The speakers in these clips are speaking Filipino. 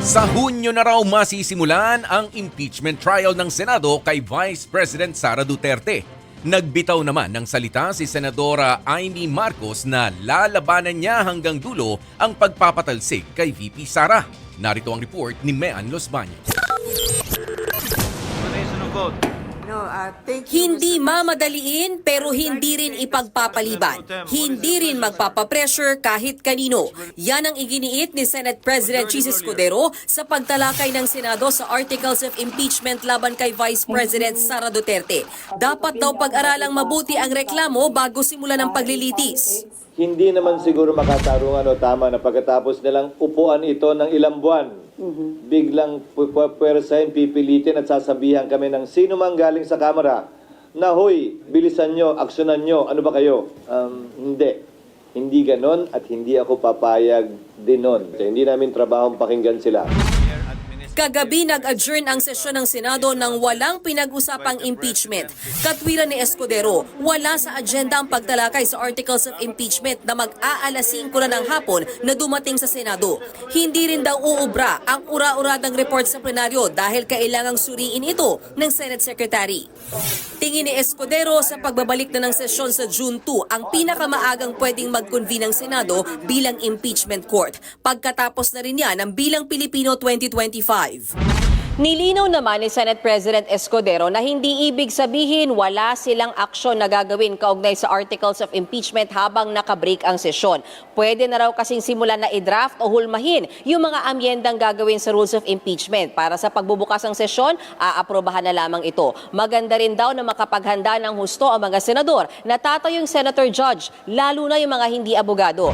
Sa Hunyo na raw masisimulan ang impeachment trial ng Senado kay Vice President Sara Duterte. Nagbitaw naman ng salita si Senadora Amy Marcos na lalabanan niya hanggang dulo ang pagpapatalsik kay VP Sara. Narito ang report ni Mean Los Baños. Hindi mamadaliin pero hindi rin ipagpapaliban. Hindi rin magpapapressure kahit kanino. Yan ang iginiit ni Senate President Chis Escudero sa pagtalakay ng Senado sa Articles of Impeachment laban kay Vice President Sara Duterte. Dapat daw pag-aralang mabuti ang reklamo bago simulan ang paglilitis. Hindi naman siguro makatarungan o tama na pagkatapos nilang upuan ito ng ilang buwan. Biglang pwersahin, pipilitin at sasabihan kami ng sino mang galing sa Kamara na, hoy, bilisan nyo, aksyonan nyo, ano ba kayo? Hindi. Hindi ganon at hindi ako papayag din nun. Hindi namin trabahong pakinggan sila. Kagabi nag-adjourn ang sesyon ng Senado nang walang pinag-usapang impeachment. Katwiran ni Escudero, wala sa agenda ang pagtalakay sa Articles of Impeachment na mag-aalas 5 na ng hapon na dumating sa Senado. Hindi rin daw uubra ang ura-uradang report sa plenaryo dahil kailangang suriin ito ng Senate Secretary. Tingin ni Escudero sa pagbabalik na ng sesyon sa June 2 ang pinakamaagang pwedeng mag-convene ng Senado bilang impeachment court. Pagkatapos na rin yan ang bilang Pilipino 2025. Nilinaw naman ni Senate President Escudero na hindi ibig sabihin wala silang aksyon na gagawin kaugnay sa Articles of Impeachment habang nakabreak ang sesyon. Pwede na raw kasing simulan na i-draft o hulmahin yung mga amyendang gagawin sa Rules of Impeachment. Para sa pagbubukas ng sesyon, aaprobahan na lamang ito. Maganda rin daw na makapaghanda ng husto ang mga senador na tatayong senator judge, lalo na yung mga hindi abogado.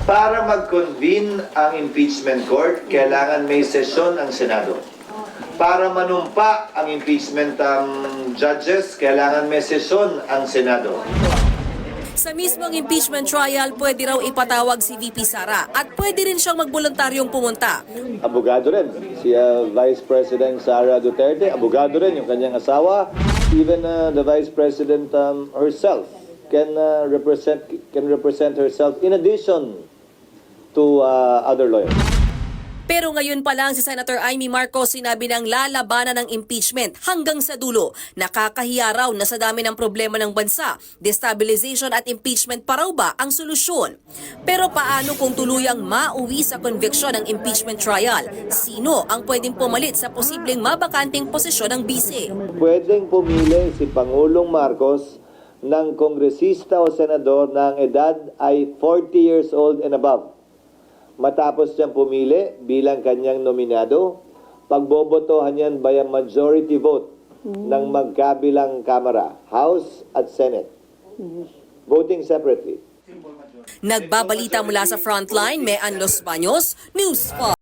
Para mag-convene ang impeachment court, kailangan may sesyon ang Senado. Para manumpa ang impeachment judges, kailangan may sesyon ang Senado. Sa mismong impeachment trial, pwede raw ipatawag si VP Sara at pwede rin siyang magboluntaryong pumunta. Abogado rin. Si Vice President Sara Duterte, abogado rin yung kanyang asawa. Even the Vice President herself can represent herself in addition to other lawyers. Pero ngayon pa lang si Senator Amy Marcos sinabi ng lalabanan ng impeachment hanggang sa dulo. Nakakahiya raw na sa dami ng problema ng bansa, destabilization at impeachment pa raw ba ang solusyon? Pero paano kung tuluyang mauwi sa conviction ng impeachment trial? Sino ang pwedeng pumalit sa posibleng mabakanting posisyon ng bise? Pwedeng pumili si Pangulong Marcos ng kongresista o senador na ang edad ay 40 years old and above. Matapos niyang pumili bilang kanyang nominado, pagbobotohan yan by a majority vote ng magkabilang Kamara, House at Senate. Voting separately. Nagbabalita mula sa Frontline, Mean Los Baños, News 5.